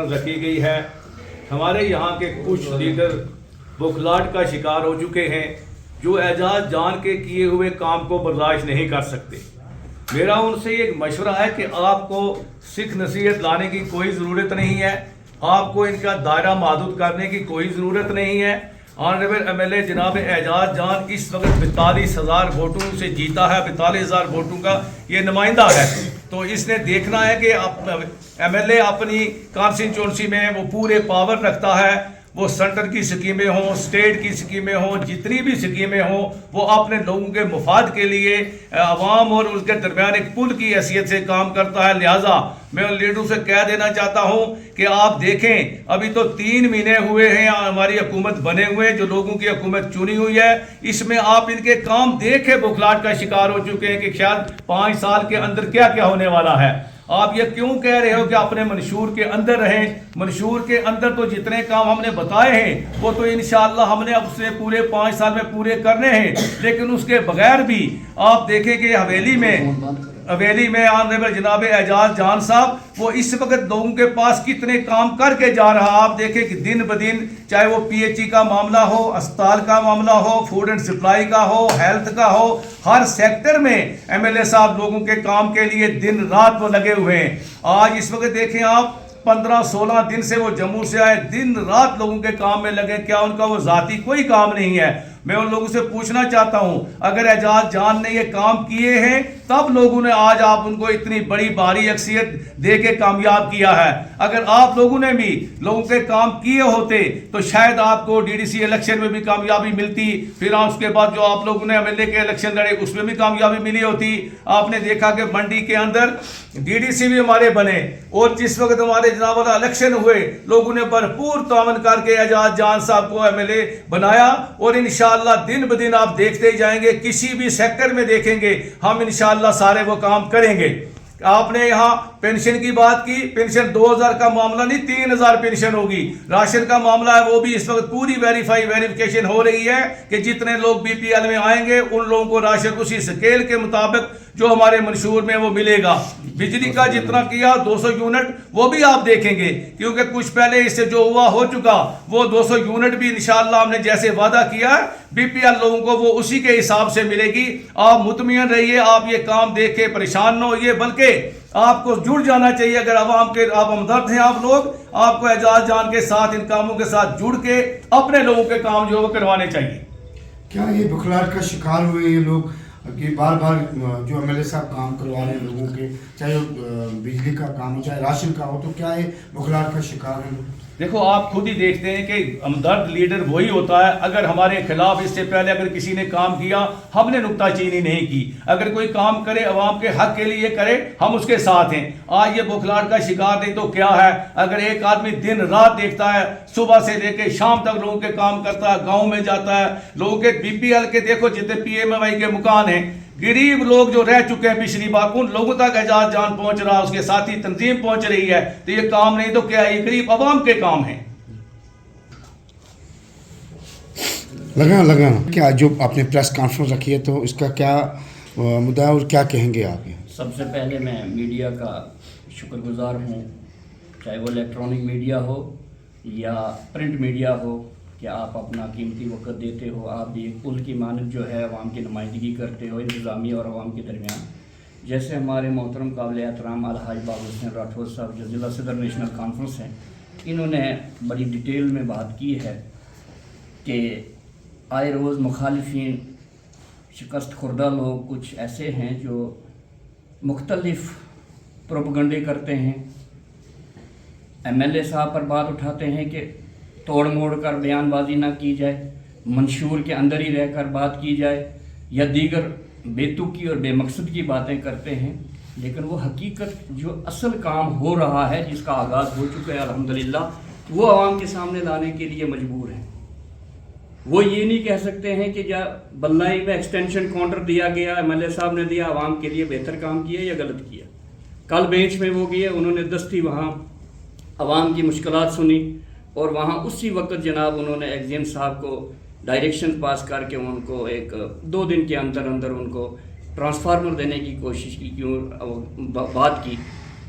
Conference رکھی گئی ہے. ہمارے یہاں کے کچھ لیڈر بخلاہٹ کا شکار ہو چکے ہیں جو اعجاز جان کے کیے ہوئے کام کو برداشت نہیں کر سکتے. میرا ان سے ایک مشورہ ہے کہ آپ کو سکھ نصیحت لانے کی کوئی ضرورت نہیں ہے. آپ کو ان کا دائرہ محدود کرنے کی کوئی ضرورت نہیں ہے. آنریبل ایم ایل اے جناب اعجاز جان اس وقت 42,000 ووٹوں سے جیتا ہے. 42,000 ووٹوں کا یہ نمائندہ ہے. تو اس نے دیکھنا ہے کہ ایم ایل اے اپنی کانسٹیچوئنسی میں وہ پورے پاور رکھتا ہے. وہ سینٹر کی سکیمیں ہوں, اسٹیٹ کی سکیمیں ہوں, جتنی بھی سکیمیں ہوں, وہ اپنے لوگوں کے مفاد کے لیے عوام اور اس کے درمیان ایک پل کی حیثیت سے کام کرتا ہے. لہٰذا میں ان لیڈروں سے کہہ دینا چاہتا ہوں کہ آپ دیکھیں, ابھی تو 3 مہینے ہوئے ہیں ہماری حکومت بنے ہوئے, جو لوگوں کی حکومت چنی ہوئی ہے. اس میں آپ ان کے کام دیکھیں بخلاہٹ کا شکار ہو چکے ہیں کہ شاید 5 سال کے اندر کیا کیا ہونے والا ہے. آپ یہ کیوں کہہ رہے ہو کہ اپنے منشور کے اندر رہیں؟ منشور کے اندر تو جتنے کام ہم نے بتائے ہیں وہ تو انشاءاللہ ہم نے اب سے پورے 5 سال میں پورے کرنے ہیں. لیکن اس کے بغیر بھی آپ دیکھیں کہ حویلی میں آنریبل جناب اعجاز جان صاحب وہ اس وقت لوگوں کے پاس کتنے کام کر کے جا رہا. آپ دیکھیں کہ دن بدن چاہے وہ پی ایچ ای کا معاملہ ہو, اسپتال کا معاملہ ہو, فوڈ اینڈ سپلائی کا ہو, ہیلتھ کا ہو, ہر سیکٹر میں ایم ایل اے صاحب لوگوں کے کام کے لیے دن رات وہ لگے ہوئے ہیں. آج اس وقت دیکھیں آپ 15-16 دن سے وہ جموں سے آئے, دن رات لوگوں کے کام میں لگے. کیا ان کا وہ ذاتی کوئی کام نہیں ہے؟ میں ان لوگوں سے پوچھنا چاہتا ہوں, اگر اعجاز جان نے یہ کام کیے ہیں تب لوگوں نے آج آپ ان کو اتنی بڑی بھاری اکثریت دے کے کامیاب کیا ہے. اگر آپ لوگوں نے بھی لوگوں کے کام کیے ہوتے تو شاید آپ کو ڈی ڈی سی الیکشن میں بھی کامیابی ملتی. پھر اس کے بعد جو آپ لوگوں نے ایم ایل اے کے الیکشن لڑے اس میں بھی کامیابی ملی ہوتی. آپ نے دیکھا کہ منڈی کے اندر ڈی ڈی سی بھی ہمارے بنے, اور جس وقت ہمارے جناب والا الیکشن ہوئے لوگوں نے بھرپور تعاون کر کے اعجاز جان صاحب کو ایم ایل اے بنایا. اور انشاءاللہ دن بدن آپ دیکھتے جائیں گے, کسی بھی سیکٹر میں دیکھیں گے ہم انشاءاللہ سارے وہ کام کریں گے. آپ نے یہاں پینشن کی بات کی, پینشن 2,000 کا معاملہ نہیں 3,000 پینشن ہوگی. راشن کا معاملہ ہے وہ بھی اس وقت پوری ویریفیکیشن ہو رہی ہے کہ جتنے لوگ بی پی ایل میں آئیں گے ان لوگوں کو راشن اسی سکیل کے مطابق جو ہمارے منشور میں وہ ملے گا. بجلی کا جتنا کیا 200 یونٹ وہ بھی آپ دیکھیں گے, کیونکہ کچھ پہلے اس سے جو ہوا ہو چکا وہ 200 یونٹ بھی انشاءاللہ ہم نے جیسے وعدہ کیا ہے بی پی ایل لوگوں کو وہ اسی کے حساب سے ملے گی. آپ مطمئن رہیے, آپ یہ کام دیکھ کے پریشان نہ ہوئیے, بلکہ آپ کو جڑ جانا چاہیے. اگر عوام کے آپ ہمدرد ہیں آپ لوگ, آپ کو اعجاز جان کے ساتھ ان کاموں کے ساتھ جڑ کے اپنے لوگوں کے کام جو وہ کروانے چاہیے. کیا یہ بخلاہٹ کا شکار ہوئے یہ لوگ کہ بار بار جو ایم ایل اے صاحب کام کروا رہے ہیں لوگوں کے, چاہے بجلی کا کام ہو چاہے راشن کا ہو, تو کیا یہ بخلاہٹ کا شکار ہے لوگ؟ دیکھو آپ خود ہی دیکھتے ہیں کہ ہمدرد لیڈر وہی ہوتا ہے. اگر ہمارے خلاف اس سے پہلے اگر کسی نے کام کیا ہم نے نکتہ چینی نہیں کی. اگر کوئی کام کرے عوام کے حق کے لیے کرے ہم اس کے ساتھ ہیں. آج یہ بخلاہٹ کا شکار نہیں تو کیا ہے؟ اگر ایک آدمی دن رات دیکھتا ہے, صبح سے لے کے شام تک لوگوں کے کام کرتا ہے, گاؤں میں جاتا ہے, لوگوں کے بی پی ایل کے دیکھو جتنے پی ایم ایم آئی کے مکان ہیں, غریب لوگ جو رہ چکے ہیں پچھلی بار ان لوگوں تک اعجاز جان پہنچ رہا, اس کے ساتھی تنظیم پہنچ رہی ہے. تو یہ کام نہیں تو کیا ہے؟ یہ غریب عوام کے کام ہیں. لگا کیا جو آپ نے پریس کانفرنس رکھی ہے تو اس کا کیا مدعا اور کیا کہیں گے آپ؟ سب سے پہلے میں میڈیا کا شکر گزار ہوں, چاہے وہ الیکٹرانک میڈیا ہو یا پرنٹ میڈیا ہو, کہ آپ اپنا قیمتی وقت دیتے ہو. آپ بھی ایک پل کی مانند جو ہے عوام کی نمائندگی کرتے ہو انتظامیہ اور عوام کے درمیان. جیسے ہمارے محترم قابل احترام الحاج بابو حسین راٹھور صاحب جو ضلع صدر نیشنل کانفرنس ہیں, انہوں نے بڑی ڈیٹیل میں بات کی ہے کہ آئے روز مخالفین شکست خوردہ لوگ کچھ ایسے ہیں جو مختلف پروپیگنڈے کرتے ہیں. ایم ایل اے صاحب پر بات اٹھاتے ہیں کہ توڑ موڑ کر بیان بازی نہ کی جائے, منشور کے اندر ہی رہ کر بات کی جائے, یا دیگر بے تکی اور بے مقصد کی باتیں کرتے ہیں. لیکن وہ حقیقت جو اصل کام ہو رہا ہے, جس کا آغاز ہو چکا ہے الحمدللہ, وہ عوام کے سامنے لانے کے لیے مجبور ہیں. وہ یہ نہیں کہہ سکتے ہیں کہ بلائی میں ایکسٹینشن کاؤنٹر دیا گیا, ایم ایل اے صاحب نے دیا, عوام کے لیے بہتر کام کیا یا غلط کیا. کل بینچ میں وہ گئے, انہوں نے دستی وہاں عوام کی مشکلات سنی, اور وہاں اسی وقت جناب انہوں نے ایگزیم صاحب کو ڈائریکشن پاس کر کے ان کو 2 دن کے اندر ان کو ٹرانسفارمر دینے کی کوشش کی, کیوں بات کی.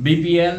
BPL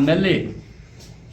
MLA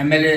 MLA